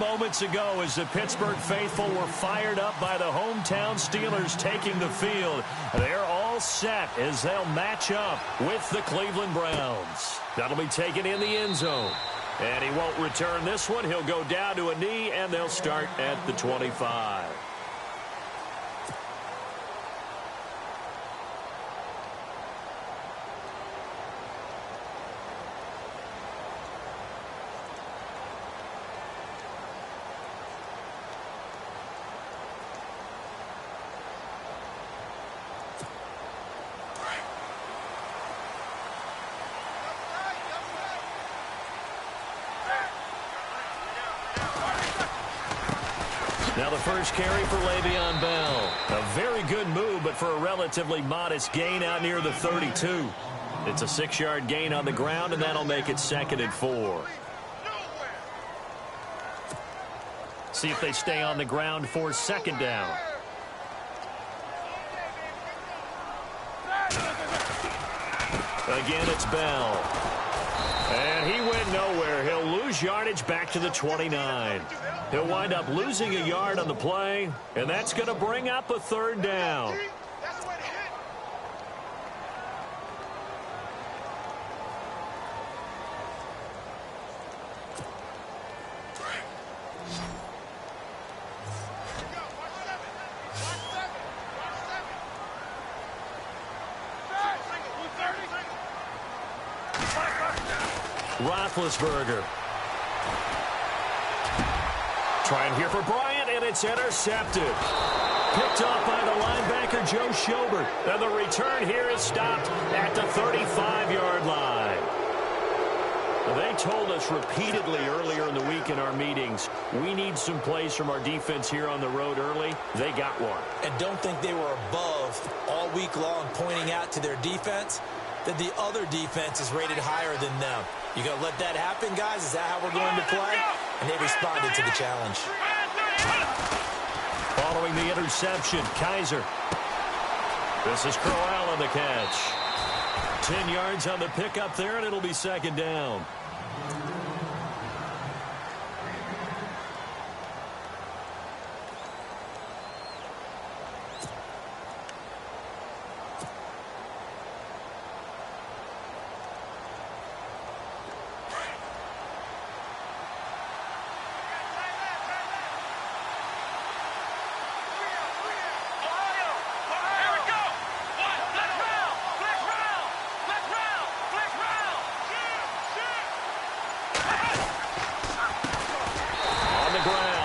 moments ago as the Pittsburgh faithful were fired up by the hometown Steelers taking the field. They're all set as they'll match up with the Cleveland Browns. That'll be taken in the end zone. And he won't return this one. He'll go down to a knee, and they'll start at the 25. Now the first carry for Le'Veon Bell. A very good move, but for a relatively modest gain out near the 32. It's a 6-yard gain on the ground, and that'll make it 2nd and 4. See if they stay on the ground for 2nd down. Again, it's Bell. And he went nowhere. He'll lose yardage back to the 29. He'll wind up losing a yard on the play, and that's going to bring up a 3rd down. Roethlisberger. Trying here for Bryant, and it's intercepted. Picked off by the linebacker, Joe Schobert. And the return here is stopped at the 35-yard line. They told us repeatedly earlier in the week in our meetings, we need some plays from our defense here on the road early. They got one. And don't think they were above all week long pointing out to their defense that the other defense is rated higher than them. You going to let that happen, guys? Is that how we're going to play? And they responded to the challenge. Following the interception, Kaiser. This is Crowell on the catch. 10 yards on the pickup there, and it'll be 2nd down.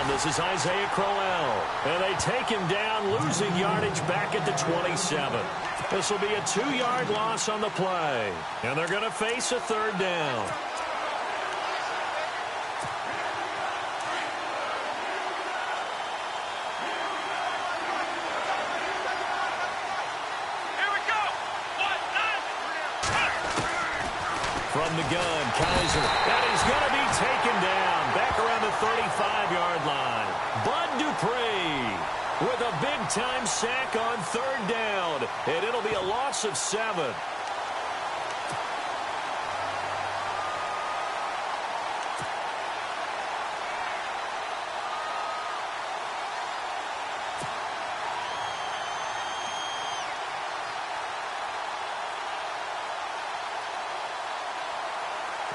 This is Isaiah Crowell, and they take him down, losing yardage back at the 27. This will be a 2-yard loss on the play, and they're going to face a 3rd down. From the gun, Kaiser, and he's going to be taken down back around the 35-yard line. Bud Dupree with a big-time sack on 3rd down, and it'll be a loss of 7.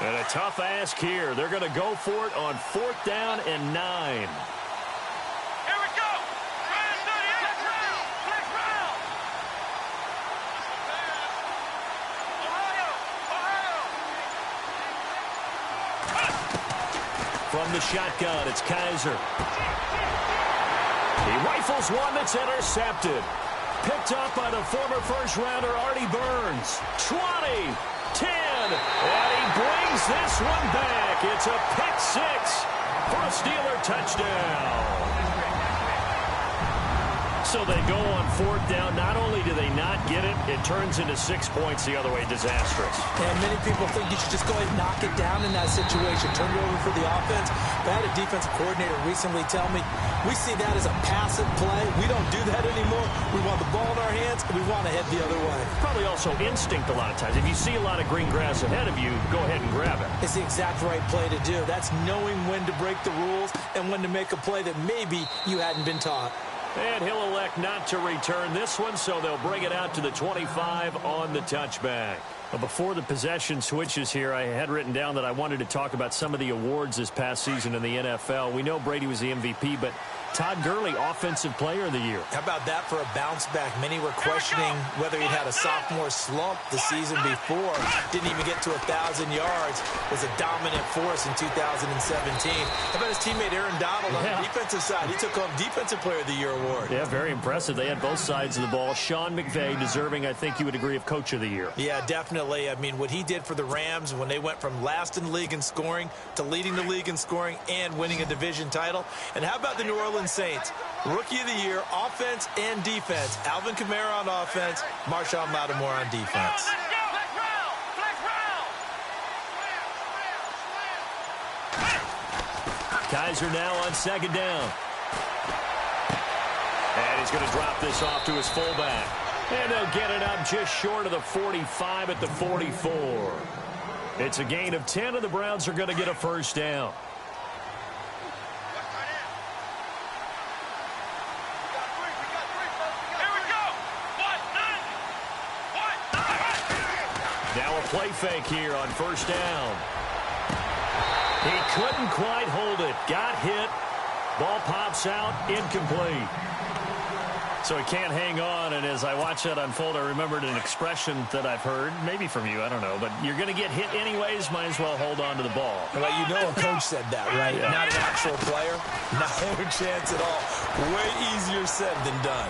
And a tough ask here. They're going to go for it on 4th down and 9. Here we go. From the shotgun, it's Kaiser. He rifles one that's intercepted. Picked up by the former first-rounder Artie Burns. 20, 10, and he brings this one back. It's a pick 6 for a Steeler touchdown. So they go on fourth down. Not only do they not get it, it turns into 6 points the other way. Disastrous. And many people think you should just go ahead and knock it down in that situation. Turn it over for the offense. But I had a defensive coordinator recently tell me, we see that as a passive play. We don't do that anymore. We want the ball in our hands, and we want to head the other way. Probably also instinct a lot of times. If you see a lot of green grass ahead of you, go ahead and grab it. It's the exact right play to do. That's knowing when to break the rules and when to make a play that maybe you hadn't been taught. And he'll elect not to return this one, so they'll bring it out to the 25 on the touchback. Well, before the possession switches here, I had written down that I wanted to talk about some of the awards this past season in the NFL. We know Brady was the MVP, but Todd Gurley, Offensive Player of the Year. How about that for a bounce back? Many were questioning whether he'd had a sophomore slump the season before. Didn't even get to 1,000 yards. Was a dominant force in 2017. How about his teammate Aaron Donald on the defensive side? He took home Defensive Player of the Year award. Yeah, very impressive. They had both sides of the ball. Sean McVay deserving, I think you would agree, of Coach of the Year. Yeah, definitely. I mean, what he did for the Rams when they went from last in the league in scoring to leading the league in scoring and winning a division title. And how about the New Orleans Saints? Rookie of the Year, offense and defense. Alvin Kamara on offense, Marshawn Lattimore on defense. Kaiser now on second down. And he's going to drop this off to his fullback. And they'll get it up just short of the 45 at the 44. It's a gain of 10, and the Browns are going to get a first down. Now a play fake here on first down. He couldn't quite hold it. Got hit. Ball pops out. Incomplete. So he can't hang on, and as I watch that unfold, I remembered an expression that I've heard, maybe from you, I don't know, but you're going to get hit anyways, might as well hold on to the ball. Well, you know a coach said that, right? Yeah. Not an actual player. No chance at all. Way easier said than done.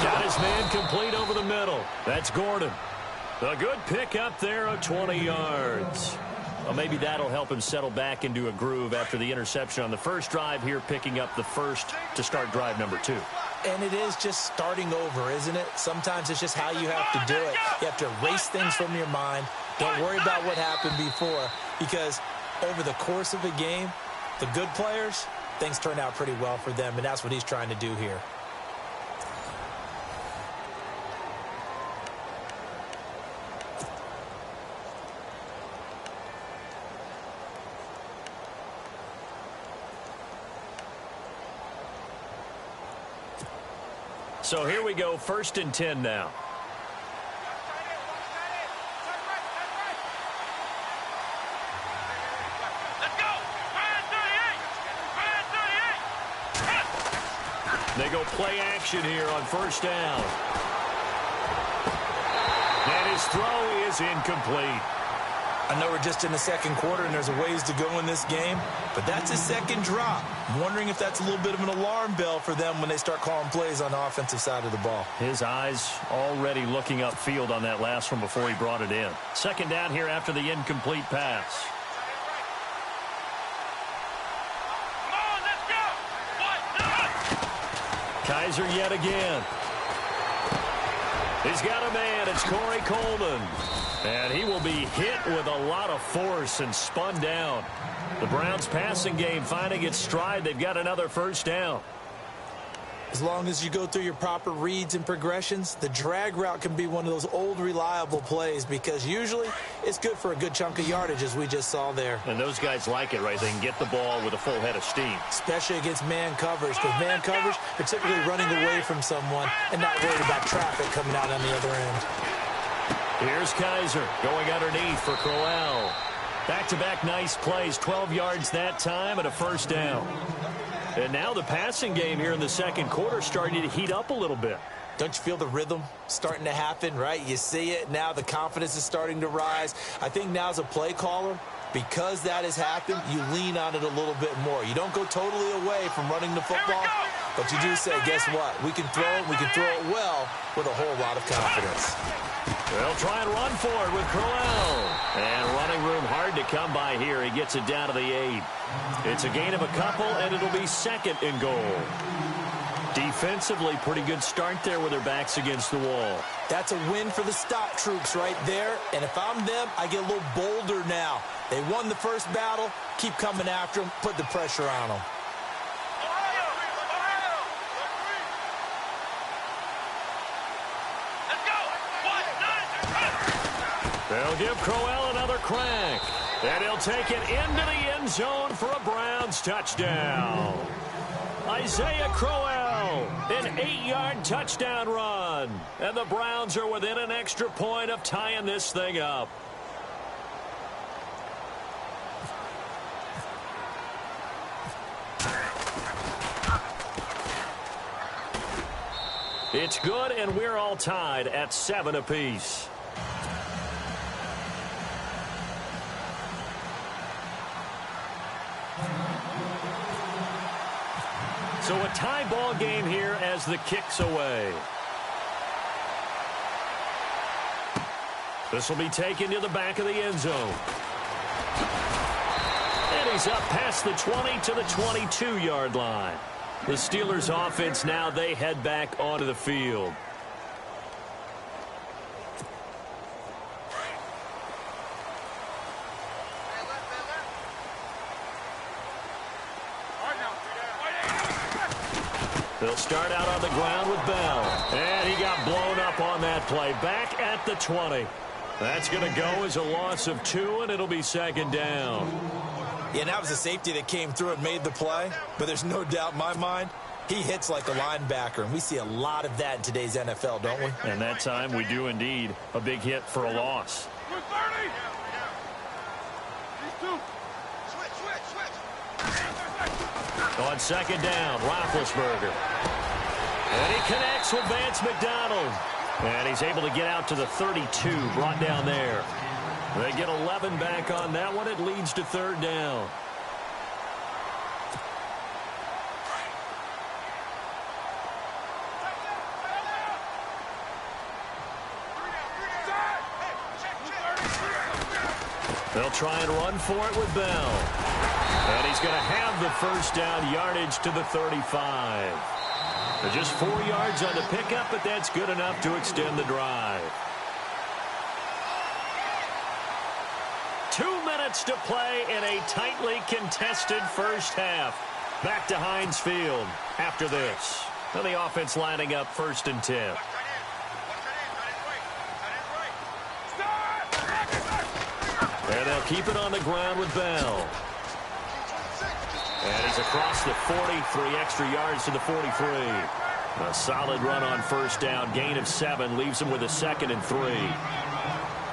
Got his man complete over the middle. That's Gordon. A good pick up there of 20 yards. Well, maybe that'll help him settle back into a groove after the interception on the first drive here, picking up the first to start drive number 2. And it is just starting over, isn't it? Sometimes it's just how you have to do it. You have to erase things from your mind. Don't worry about what happened before, because over the course of a game, the good players, things turn out pretty well for them, and that's what he's trying to do here. So here we go, 1st and 10 now. Let's go. They go play action here on first down. And his throw is incomplete. I know we're just in the second quarter and there's a ways to go in this game, but that's his second drop. I'm wondering if that's a little bit of an alarm bell for them when they start calling plays on the offensive side of the ball. His eyes already looking upfield on that last one before he brought it in. Second down here after the incomplete pass. Kaiser yet again. He's got a man. It's Corey Coleman. And he will be hit with a lot of force and spun down. The Browns passing game finding its stride. They've got another first down. As long as you go through your proper reads and progressions, the drag route can be one of those old reliable plays because usually it's good for a good chunk of yardage as we just saw there. And those guys like it, right? They can get the ball with a full head of steam. Especially against man coverage, because man coverage, particularly running away from someone and not worried about traffic coming out on the other end. Here's Kaiser going underneath for Crowell. Back-to-back nice plays, 12 yards that time and a first down. And now the passing game here in the second quarter starting to heat up a little bit. Don't you feel the rhythm starting to happen, right? You see it now. The confidence is starting to rise. I think now as a play caller, because that has happened, you lean on it a little bit more. You don't go totally away from running the football, but you do say, guess what? We can throw it. We can throw it well with a whole lot of confidence. They'll try and run for it with Crowell. And running room hard to come by here. He gets it down to the 8. It's a gain of a couple, and it'll be second and goal. Defensively, pretty good start there with their backs against the wall. That's a win for the stop troops right there. And if I'm them, I get a little bolder now. They won the first battle. Keep coming after them. Put the pressure on them. They'll give Crowell another crack. And he'll take it into the end zone for a Browns touchdown. Isaiah Crowell, an 8-yard touchdown run. And the Browns are within an extra point of tying this thing up. It's good, and we're all tied at 7 apiece. So a tie ball game here as the kick's away. This will be taken to the back of the end zone. And he's up past the 20 to the 22-yard line. The Steelers' offense now, they head back onto the field. They'll start out on the ground with Bell. And he got blown up on that play. Back at the 20. That's going to go as a loss of 2, and it'll be second down. Yeah, that was a safety that came through and made the play. But there's no doubt in my mind, he hits like a linebacker. And we see a lot of that in today's NFL, don't we? And that time we do indeed. A big hit for a loss. On second down, Roethlisberger. And he connects with Vance McDonald. And he's able to get out to the 32, brought down there. They get 11 back on that one. It leads to third down. They'll try and run for it with Bell. And he's going to have the first down yardage to the 35. Just 4 yards on the pickup, but that's good enough to extend the drive. 2 minutes to play in a tightly contested first half. Back to Heinz Field after this. And the offense lining up 1st and 10. And they'll keep it on the ground with Bell. And he's across the 40, 3 extra yards to the 43. A solid run on first down, gain of 7, leaves him with a 2nd and 3.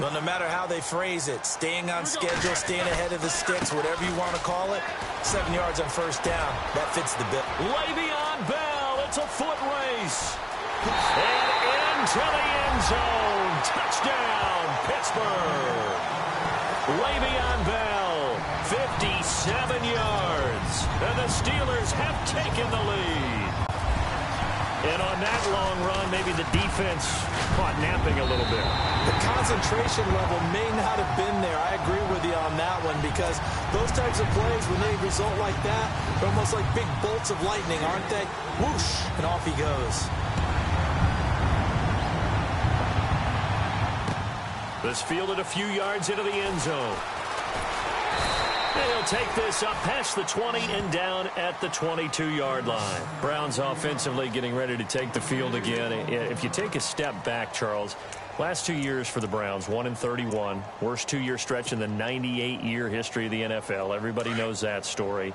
Well, no matter how they phrase it, staying on schedule, staying ahead of the sticks, whatever you want to call it, 7 yards on first down, that fits the bill. Le'Veon Bell, it's a foot race. And into the end zone. Touchdown, Pittsburgh. Le'Veon Bell, 57 yards. And the Steelers have taken the lead. And on that long run, maybe the defense caught napping a little bit. The concentration level may not have been there. I agree with you on that one because those types of plays, when they result like that, they're almost like big bolts of lightning, aren't they? Whoosh, and off he goes. This fielded a few yards into the end zone. They'll take this up past the 20 and down at the 22-yard line. Browns offensively getting ready to take the field again. If you take a step back, Charles, last 2 years for the Browns, 1-31, worst 2-year stretch in the 98-year history of the NFL. Everybody knows that story.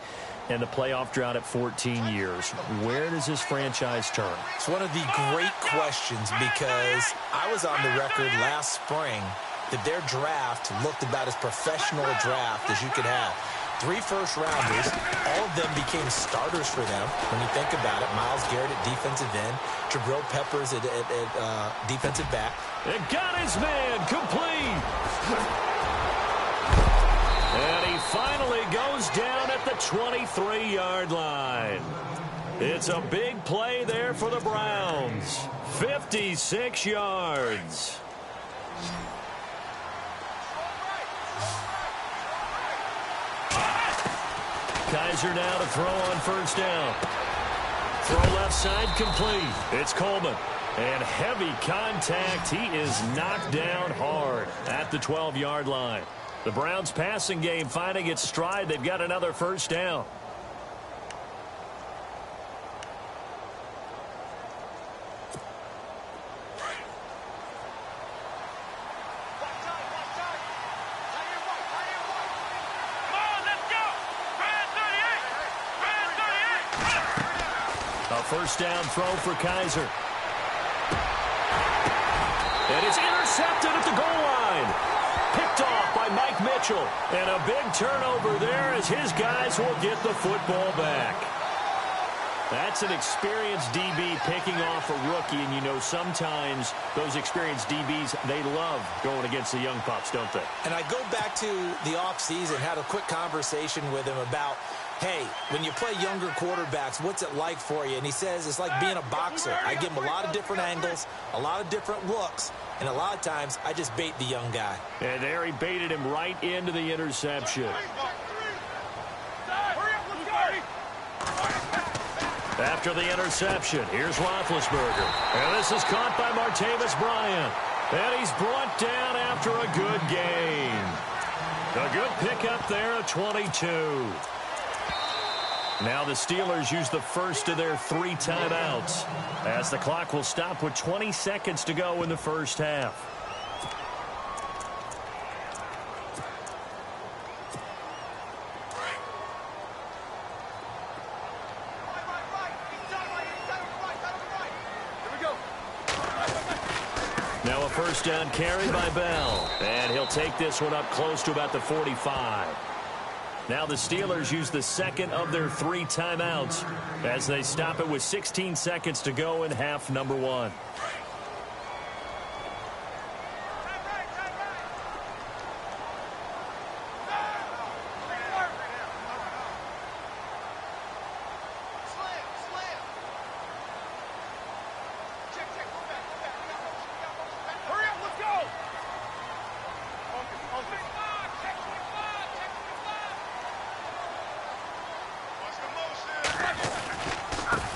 And the playoff drought at 14 years. Where does this franchise turn? It's one of the great questions because I was on the record last spring that their draft looked about as professional a draft as you could have. 3 first-rounders, all of them became starters for them when you think about it. Myles Garrett at defensive end, Jabril Peppers at defensive back. It got his man complete. And he finally goes down at the 23-yard line. It's a big play there for the Browns. 56 yards. Kaiser now to throw on first down. Throw left side complete. It's Coleman. And heavy contact. He is knocked down hard at the 12-yard line. The Browns' passing game finding its stride. They've got another first down. A first down throw for Kaiser. And it's intercepted at the goal line. Picked off by Mike Mitchell. And a big turnover there as his guys will get the football back. That's an experienced DB picking off a rookie. And you know sometimes those experienced DBs, they love going against the young pups, don't they? And I go back to the offseason, had a quick conversation with him about, hey, when you play younger quarterbacks, what's it like for you? And he says it's like being a boxer. I give him a lot of different angles, a lot of different looks, and a lot of times I just bait the young guy. And there he baited him right into the interception. After the interception, here's Roethlisberger. And this is caught by Martavis Bryant. And he's brought down after a good gain. A good pickup there at 22. Now the Steelers use the first of their 3 timeouts as the clock will stop with 20 seconds to go in the first half. Now a first down carry by Bell. And he'll take this one up close to about the 45. Now the Steelers use the second of their 3 timeouts as they stop it with 16 seconds to go in half number 1.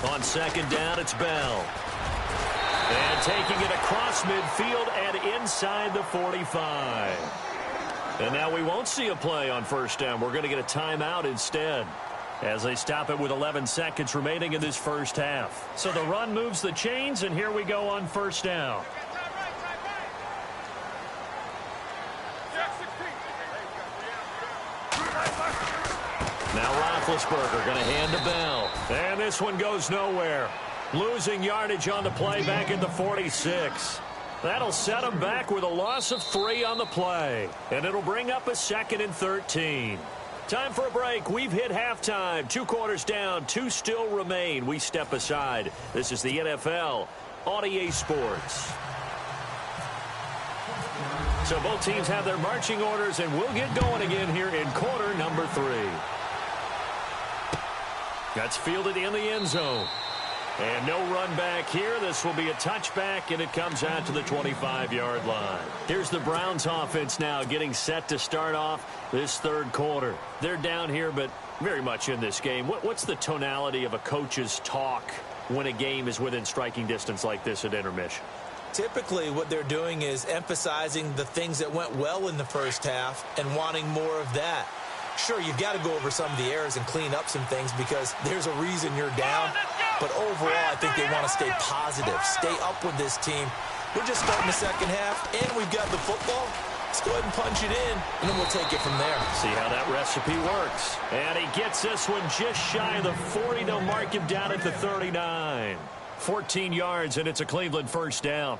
On second down, it's Bell. And taking it across midfield and inside the 45. And now we won't see a play on first down. We're going to get a timeout instead as they stop it with 11 seconds remaining in this first half. So the run moves the chains, and here we go on first down. Now Roethlisberger going to hand to Bell. And this one goes nowhere. Losing yardage on the play back at the 46. That'll set him back with a loss of 3 on the play. And it'll bring up a 2nd and 13. Time for a break. We've hit halftime. 2 quarters down. 2 still remain. We step aside. This is the NFL on EA Sports. So both teams have their marching orders, and we'll get going again here in quarter number 3. That's fielded in the end zone. And no run back here. This will be a touchback, and it comes out to the 25-yard line. Here's the Browns offense now getting set to start off this third quarter. They're down here, but very much in this game. What's the tonality of a coach's talk when a game is within striking distance like this at intermission? Typically, what they're doing is emphasizing the things that went well in the first half and wanting more of that. Sure, you've got to go over some of the errors and clean up some things because there's a reason you're down. But overall, I think they want to stay positive, stay up with this team. We're just starting the second half, and we've got the football. Let's go ahead and punch it in, and then we'll take it from there. See how that recipe works. And he gets this one just shy of the 40. They'll mark him down at the 39. 14 yards, and it's a Cleveland first down.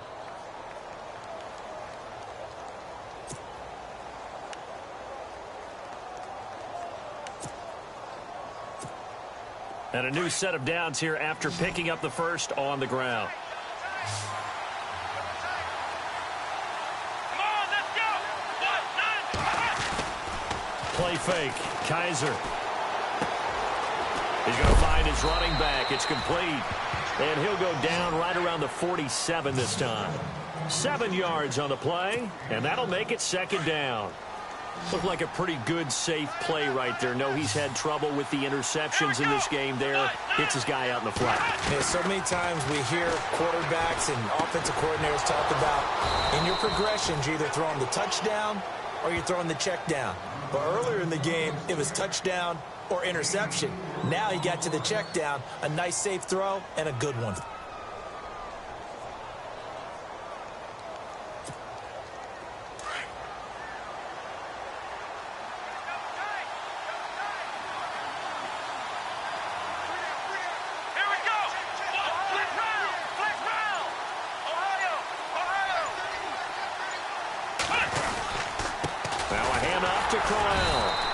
And a new set of downs here after picking up the first on the ground. Come on, let's go. Play fake. Kaiser. He's going to find his running back. It's complete. And he'll go down right around the 47 this time. 7 yards on the play, and that'll make it second down. Looked like a pretty good, safe play right there. No, he's had trouble with the interceptions in this game there. Hits his guy out in the flat. Yeah, so many times we hear quarterbacks and offensive coordinators talk about in your progressions, you're either throwing the touchdown or you're throwing the check down. But earlier in the game, it was touchdown or interception. Now he got to the check down, a nice safe throw, and a good one.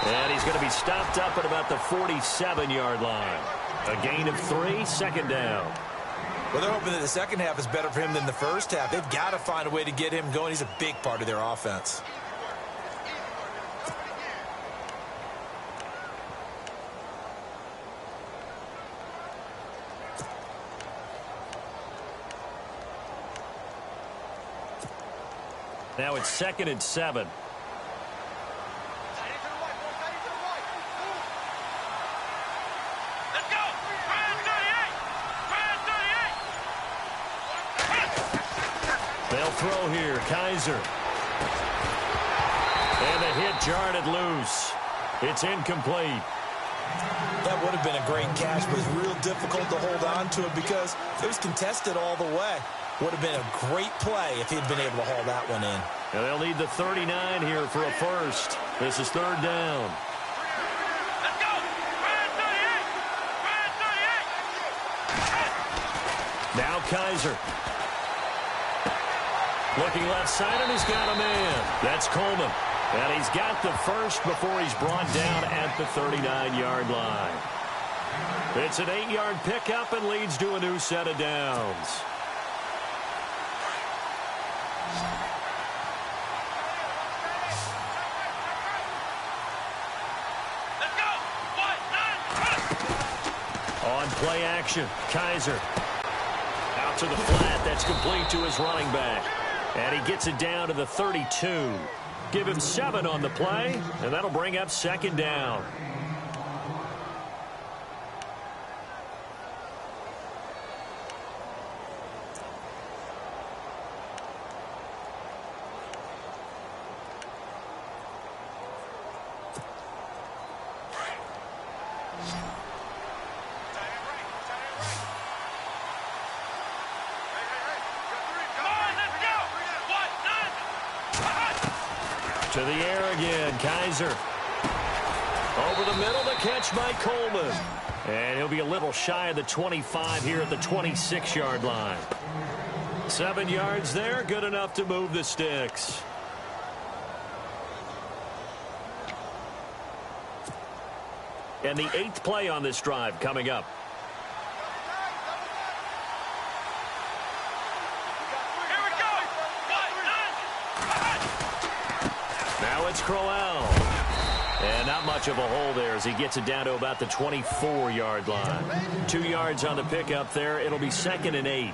And he's going to be stopped up at about the 47-yard line. A gain of 3, second down. Well, they're hoping that the second half is better for him than the first half. They've got to find a way to get him going. He's a big part of their offense. Now it's 2nd and 7. They'll throw here. Kaiser. And the hit jarred it loose. It's incomplete. That would have been a great catch, but it's real difficult to hold on to it because it was contested all the way. Would have been a great play if he'd been able to haul that one in. And they'll need the 39 here for a first. This is 3rd down. Let's go! Ryan 38! Ryan 38! Now Kaiser. Looking left side, and he's got a man. That's Coleman. And he's got the first before he's brought down at the 39-yard line. It's an 8-yard pickup and leads to a new set of downs. Let's go! On play action, Kaiser. Out to the flat. That's complete to his running back. And he gets it down to the 32. Give him 7 on the play, and that'll bring up 2nd down. To the air again, Kaiser. Over the middle, the catch by Coleman. And he'll be a little shy of the 25 here at the 26-yard line. 7 yards there, good enough to move the sticks. And the 8th play on this drive coming up. Now it's Crowell. And not much of a hole there as he gets it down to about the 24-yard line. 2 yards on the pickup there. It'll be 2nd and 8.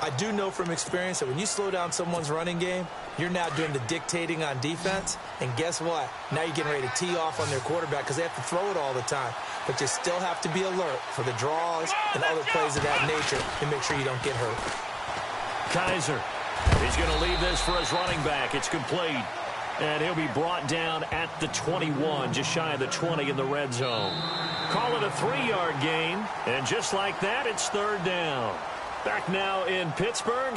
I do know from experience that when you slow down someone's running game, you're now doing the dictating on defense. And guess what? Now you're getting ready to tee off on their quarterback because they have to throw it all the time. But you still have to be alert for the draws and other plays of that nature and make sure you don't get hurt. Kaiser. He's going to leave this for his running back. It's complete. And he'll be brought down at the 21, just shy of the 20 in the red zone. Call it a 3-yard gain. And just like that, it's 3rd down. Back now in Pittsburgh.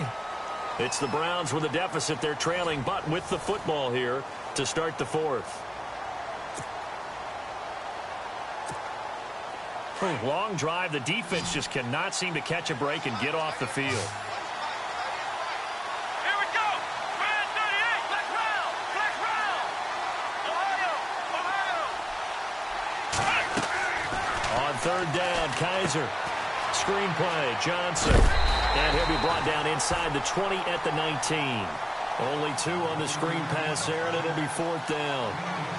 It's the Browns with a deficit. They're trailing, but with the football here to start the 4th. Long drive. The defense just cannot seem to catch a break and get off the field. On 3rd down, Kaiser. Screen play, Johnson. And he'll be brought down inside the 20 at the 19. Only 2 on the screen pass there, and it'll be 4th down.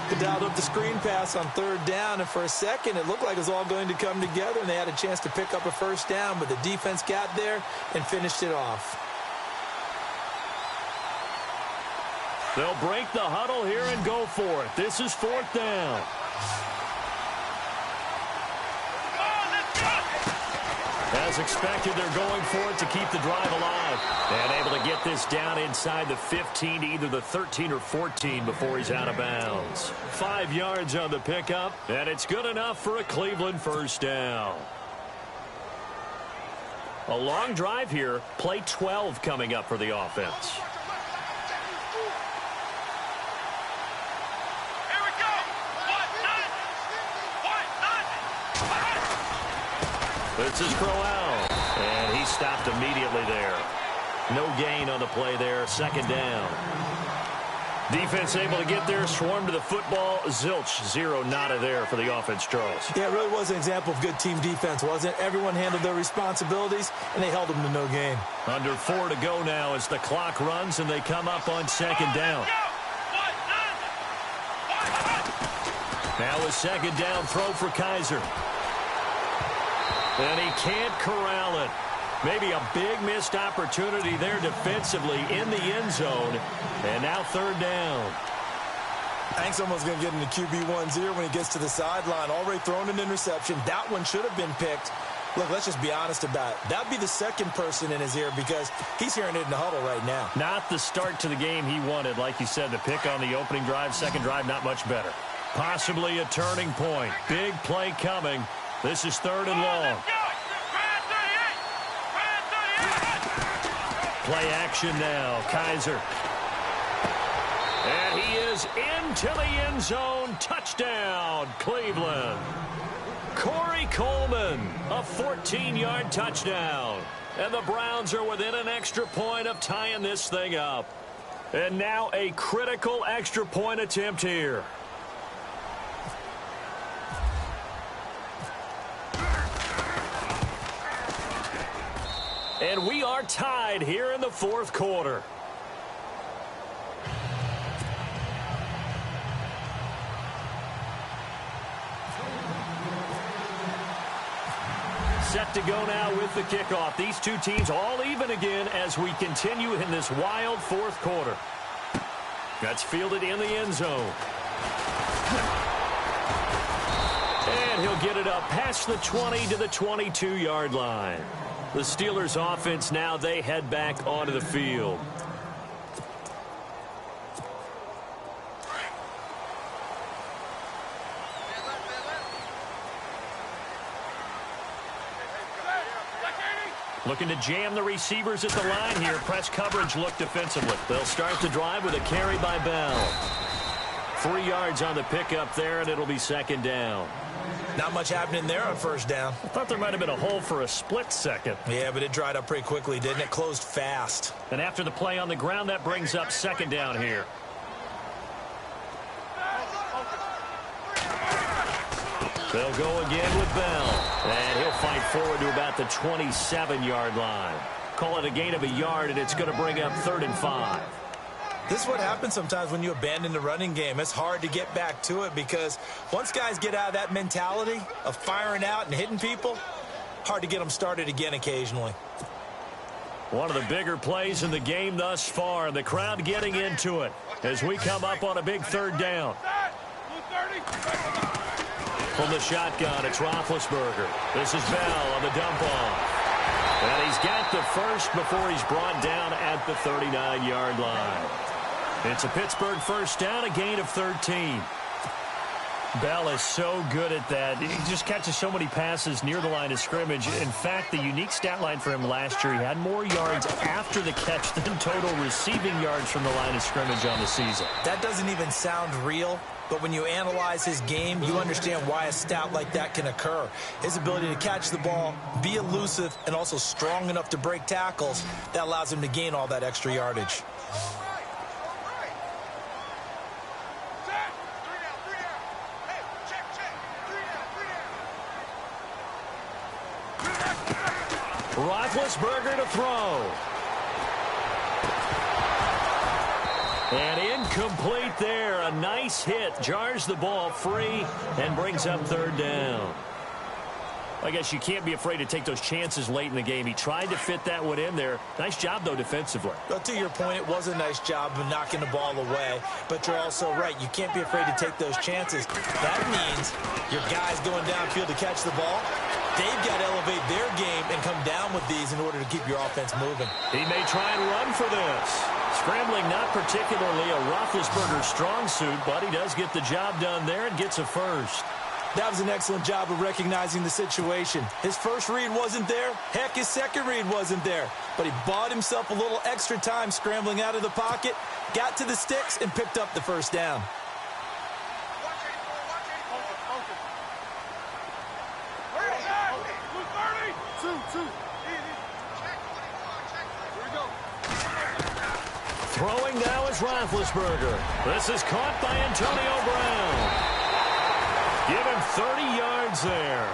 They dialed up the screen pass on 3rd down, and for a second it looked like it was all going to come together, and they had a chance to pick up a 1st down, but the defense got there and finished it off. They'll break the huddle here and go for it. This is 4th down. As expected, they're going for it to keep the drive alive. And able to get this down inside the 15 to either the 13 or 14 before he's out of bounds. 5 yards on the pickup, and it's good enough for a Cleveland first down. A long drive here. Play 12 coming up for the offense. Here we go. This is Crowell, and he stopped immediately there. No gain on the play there. 2nd down. Defense able to get there, swarm to the football. Zilch, 0 nada there for the offense, Charles. Yeah, it really was an example of good team defense, wasn't it? Everyone handled their responsibilities, and they held them to no gain. Under 4 to go now as the clock runs, and they come up on 2nd down. Now a 2nd down throw for Kaiser. And he can't corral it. Maybe a big missed opportunity there defensively in the end zone. And now 3rd down. Hank's almost going to get into QB1's ear when he gets to the sideline. Already thrown an interception. That one should have been picked. Look, let's just be honest about it. That would be the second person in his ear because he's hearing it in the huddle right now. Not the start to the game he wanted. Like you said, the pick on the opening drive, 2nd drive, not much better. Possibly a turning point. Big play coming. This is 3rd and long. Play action now. Kaiser. And he is into the end zone. Touchdown, Cleveland. Corey Coleman, a 14-yard touchdown. And the Browns are within an extra point of tying this thing up. And now a critical extra point attempt here. And we are tied here in the 4th quarter. Set to go now with the kickoff. These two teams all even again as we continue in this wild 4th quarter. That's fielded in the end zone. And he'll get it up past the 20 to the 22-yard line. The Steelers offense now, they head back onto the field. Looking to jam the receivers at the line here. Press coverage look defensively. They'll start the drive with a carry by Bell. 3 yards on the pickup there, and it'll be 2nd down. Not much happening there on 1st down. I thought there might have been a hole for a split second. Yeah, but it dried up pretty quickly, didn't it? Closed fast. And after the play on the ground, that brings up 2nd down here. They'll go again with Bell. And he'll fight forward to about the 27-yard line. Call it a gain of a yard, and it's going to bring up 3rd and 5. This is what happens sometimes when you abandon the running game. It's hard to get back to it because once guys get out of that mentality of firing out and hitting people, hard to get them started again occasionally. One of the bigger plays in the game thus far. The crowd getting into it as we come up on a big 3rd down. From the shotgun, it's Roethlisberger. This is Bell on the dump off. And he's got the first before he's brought down at the 39-yard line. It's a Pittsburgh first down, a gain of 13. Bell is so good at that. He just catches so many passes near the line of scrimmage. In fact, the unique stat line for him last year, he had more yards after the catch than total receiving yards from the line of scrimmage on the season. That doesn't even sound real, but when you analyze his game, you understand why a stat like that can occur. His ability to catch the ball, be elusive, and also strong enough to break tackles, that allows him to gain all that extra yardage. Roethlisberger to throw. And incomplete there. A nice hit. Jars the ball free and brings up 3rd down. I guess you can't be afraid to take those chances late in the game. He tried to fit that one in there. Nice job, though, defensively. Well, to your point, it was a nice job of knocking the ball away, but you're also right. You can't be afraid to take those chances. That means your guys going downfield to catch the ball, they've got to elevate their game and come down with these in order to keep your offense moving. He may try and run for this. Scrambling, not particularly a Roethlisberger strong suit, but he does get the job done there and gets a first. That was an excellent job of recognizing the situation. His first read wasn't there. Heck, his second read wasn't there. But he bought himself a little extra time scrambling out of the pocket, got to the sticks, and picked up the first down. Throwing now is Roethlisberger. This is caught by Antonio Brown. Give him 30 yards there.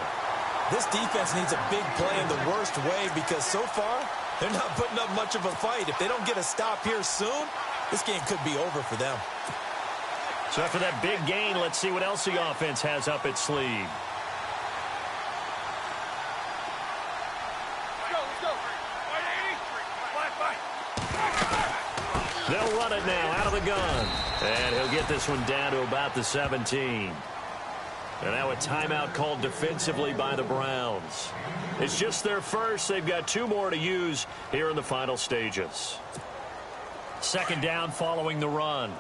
This defense needs a big play in the worst way because so far, they're not putting up much of a fight. If they don't get a stop here soon, this game could be over for them. So after that big gain, let's see what else the offense has up its sleeve. They'll run it now out of the gun. And he'll get this one down to about the 17. And now a timeout called defensively by the Browns. It's just their first. They've got 2 more to use here in the final stages. Second down following the run.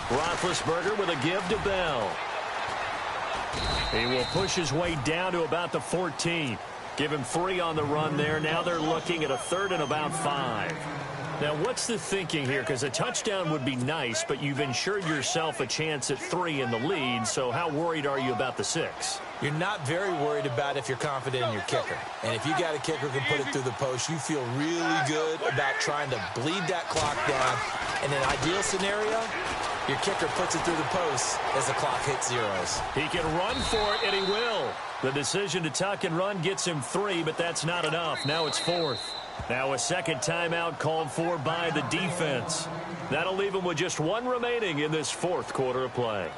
Roethlisberger with a give to Bell. He will push his way down to about the 14. Give him 3 on the run there. Now they're looking at a 3rd and about 5. Now, what's the thinking here? Because a touchdown would be nice, but you've ensured yourself a chance at 3 in the lead. So how worried are you about the 6? You're not very worried about if you're confident in your kicker. And if you got a kicker who can put it through the post, you feel really good about trying to bleed that clock down. In an ideal scenario, your kicker puts it through the post as the clock hits zeros. He can run for it, and he will. The decision to tuck and run gets him 3, but that's not enough. Now it's 4th. Now a second timeout called for by the defense. That'll leave him with just 1 remaining in this 4th quarter of play.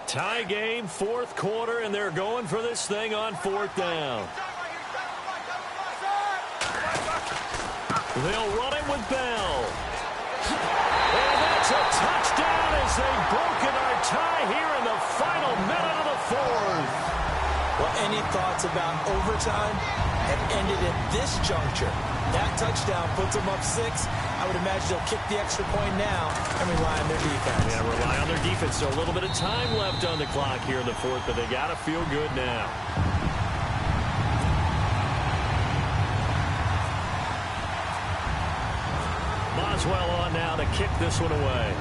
Tie game, 4th quarter, and they're going for this thing on 4th down. They'll run it with Bell. And that's a touchdown as they've broken our tie here in the final minute of the 4th. Well, any thoughts about overtime have ended at this juncture. That touchdown puts them up 6. I would imagine they'll kick the extra point now and rely on their defense. Yeah, rely on their defense. So a little bit of time left on the clock here in the 4th, but they got to feel good now. Boswell on now to kick this one away.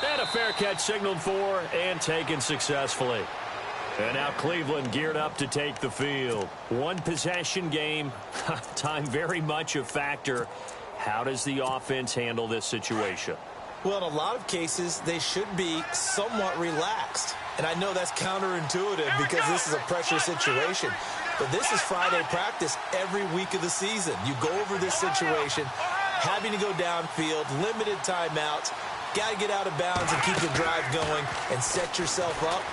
And a fair catch signaled for and taken successfully. And now Cleveland geared up to take the field. 1 possession game. Time very much a factor. How does the offense handle this situation? Well, in a lot of cases, they should be somewhat relaxed. And I know that's counterintuitive because this is a pressure situation. But this is Friday practice every week of the season. You go over this situation, having to go downfield, limited timeouts, got to get out of bounds and keep the drive going and set yourself up.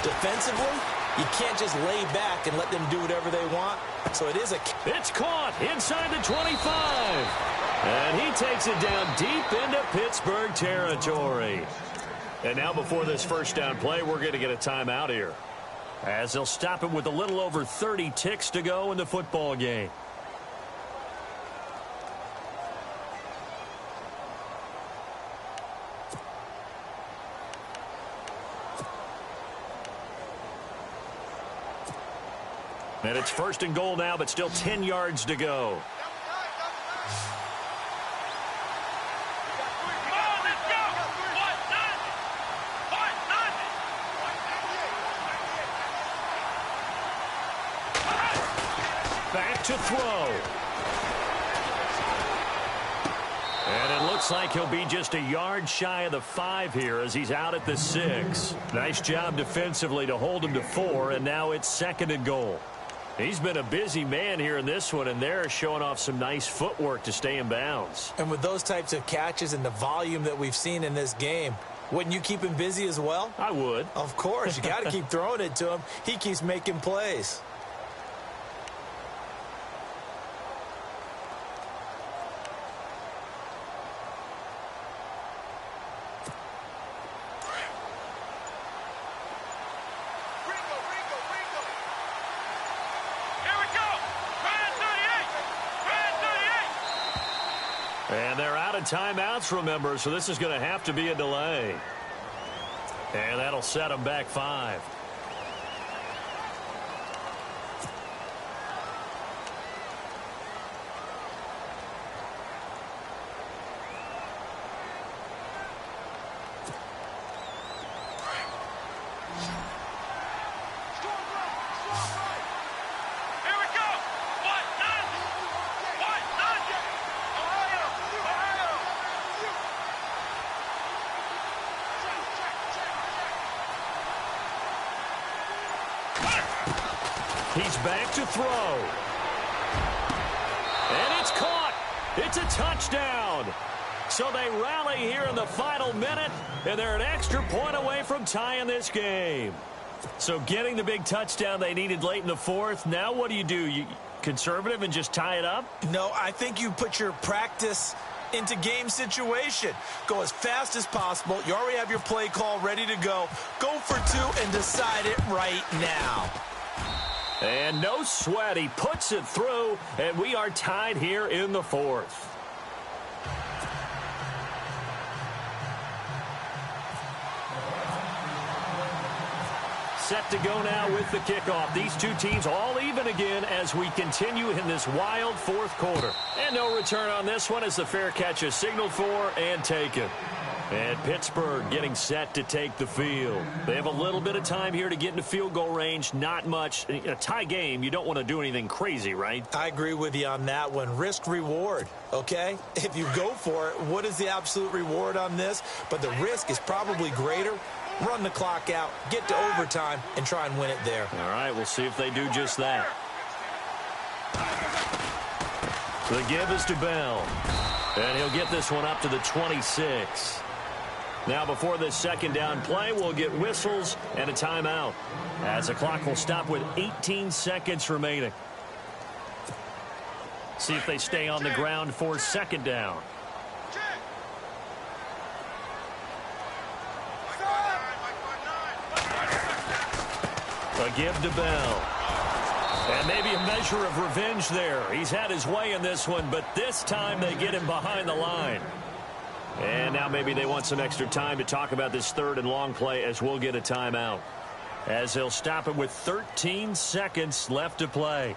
Defensively, you can't just lay back and let them do whatever they want. So it is a... It's caught inside the 25. And he takes it down deep into Pittsburgh territory. And now before this first down play, we're going to get a timeout here, as they'll stop it with a little over 30 ticks to go in the football game. And it's 1st and goal now, but still 10 yards to go. back to throw. And it looks like he'll be just a yard shy of the 5 here as he's out at the 6. Nice job defensively to hold him to 4, and now it's 2nd and goal. He's been a busy man here in this one, and they're showing off some nice footwork to stay in bounds. And with those types of catches and the volume that we've seen in this game, wouldn't you keep him busy as well? I would. Of course. You got to keep throwing it to him. He keeps making plays. And they're out of timeouts, remember, so this is going to have to be a delay. And that'll set them back 5. He's back to throw. And it's caught. It's a touchdown. So they rally here in the final minute, and they're an extra point away from tying this game. So getting the big touchdown they needed late in the 4th, now what do? You conservative and just tie it up? No, I think you put your practice into game situation. Go as fast as possible. You already have your play call ready to go. Go for 2 and decide it right now. And no sweat. He puts it through, and we are tied here in the 4th. Set to go now with the kickoff. These two teams all even again as we continue in this wild 4th quarter. And no return on this one as the fair catch is signaled for and taken. And Pittsburgh getting set to take the field. They have a little bit of time here to get into field goal range. Not much. In a tie game, you don't want to do anything crazy, right? I agree with you on that one. Risk-reward, okay? If you go for it, what is the absolute reward on this? But the risk is probably greater. Run the clock out, get to overtime, and try and win it there. All right, we'll see if they do just that. The give is to Bell. And he'll get this one up to the 26. Now before this 2nd down play, we'll get whistles and a timeout, as the clock will stop with 18 seconds remaining. See if they stay on the ground for 2nd down. A give to Bell. And maybe a measure of revenge there. He's had his way in this one, but this time they get him behind the line. And now maybe they want some extra time to talk about this 3rd and long play as we'll get a timeout. As they'll stop it with 13 seconds left to play.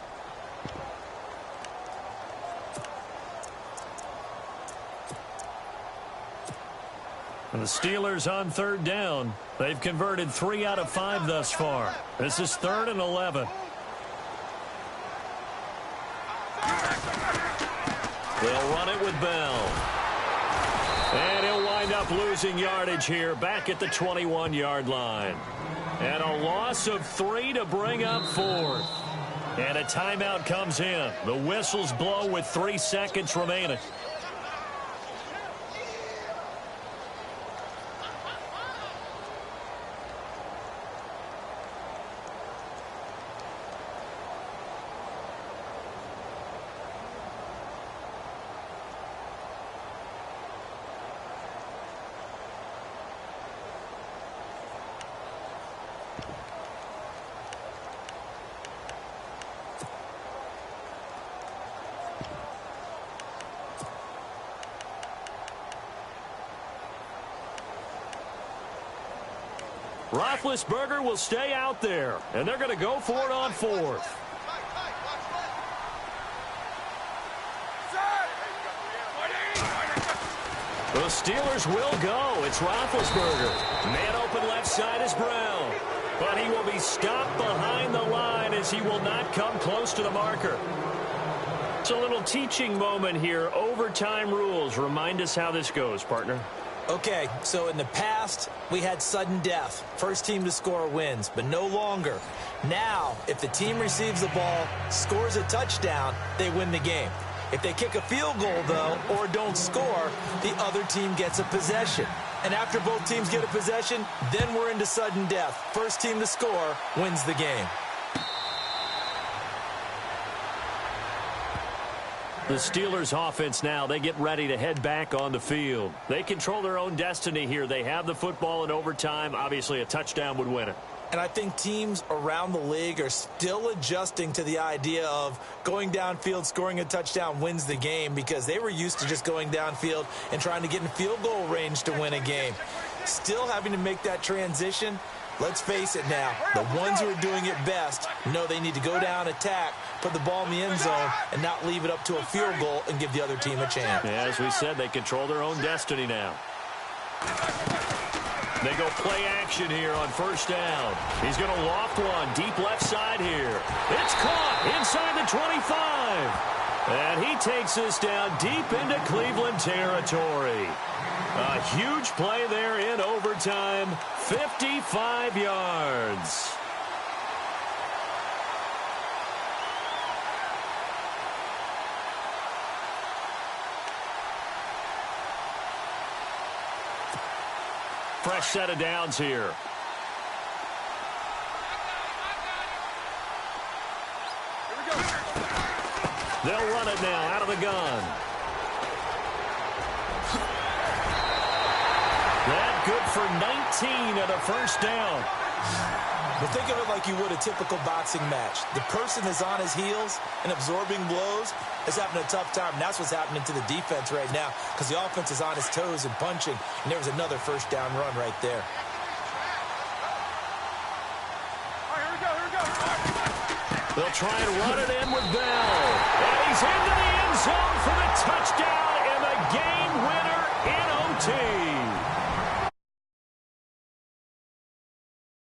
And the Steelers on 3rd down. They've converted 3 out of 5 thus far. This is 3rd and 11. They'll run it with Bell. And he'll wind up losing yardage here back at the 21-yard line. And a loss of 3 to bring up 4th. And a timeout comes in. The whistles blow with 3 seconds remaining. Roethlisberger will stay out there, and they're going to go for it on 4th. The Steelers will go. It's Roethlisberger. Man open left side is Brown. But he will be stopped behind the line as he will not come close to the marker. It's a little teaching moment here. Overtime rules. Remind us how this goes, partner. Okay, so in the past, we had sudden death. First team to score wins, but no longer. Now, if the team receives the ball, scores a touchdown, they win the game. If they kick a field goal, though, or don't score, the other team gets a possession. And after both teams get a possession, then we're into sudden death. First team to score wins the game. The Steelers offense now, they get ready to head back on the field. They control their own destiny here. They have the football in overtime. Obviously, a touchdown would win it. And I think teams around the league are still adjusting to the idea of going downfield, scoring a touchdown wins the game, because they were used to just going downfield and trying to get in field goal range to win a game. Still having to make that transition. Let's face it now, the ones who are doing it best know they need to go down, attack, put the ball in the end zone, and not leave it up to a field goal and give the other team a chance. Yeah, as we said, they control their own destiny now. They go play action here on first down. He's going to loft one deep left side here. It's caught inside the 25. And he takes us down deep into Cleveland territory. A huge play there in overtime, 55 yards. Fresh set of downs here. They'll run it now out of the gun. That good for 19 at a first down. But think of it like you would a typical boxing match. The person is on his heels and absorbing blows is having a tough time. And that's what's happening to the defense right now, because the offense is on his toes and punching. And there was another first down run right there. They'll try and run it in with Bell. And he's into the end zone for the touchdown and the game winner in OT.